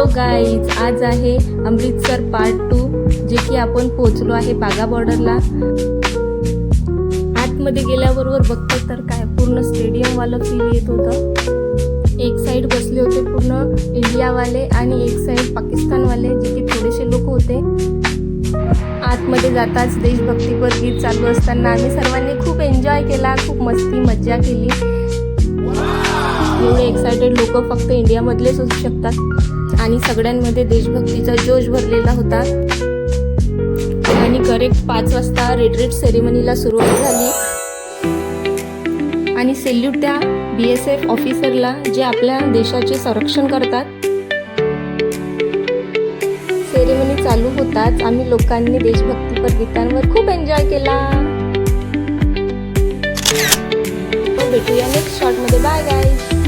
Hello guys, आज आहे Amritsar part 2, जे की आपण पोहोचलो आहे बागा बॉर्डरला। आतमध्ये गेल्याबरोबर बघतो तर काय पूर्ण स्टेडियम वाला फील येत होतं। एक साइड बसले होते पूर्ण इंडियावाले आणि एक साइड पाकिस्तानवाले, जे की थोडेसे लोक होते। आतमध्ये जाताच देशभक्तीपर गीत चालू असताना आम्ही सर्वांनी खूप एन्जॉय केला, खूप मस्ती मज्जा केली। एवढे एक्साइटेड लोक फक्त इंडियामधलेच असू शकतात आणि सगळ्यांमध्ये देशभक्तीचा जोश भरलेला होता। आणि करेक्ट 5 वाजता रिट्रीट सेरेमनीला सुरुवात झाली आणि सॅल्यूट त्या BSF ऑफिसरला जे आपल्या देशाचे संरक्षण करतात। सेरेमनी चालू होताच आम्ही लोकांनी देशभक्तीपर गीतांवर खूप एन्जॉय केला। भेटूया नेक्स्ट शॉट मध्ये। Bye guys.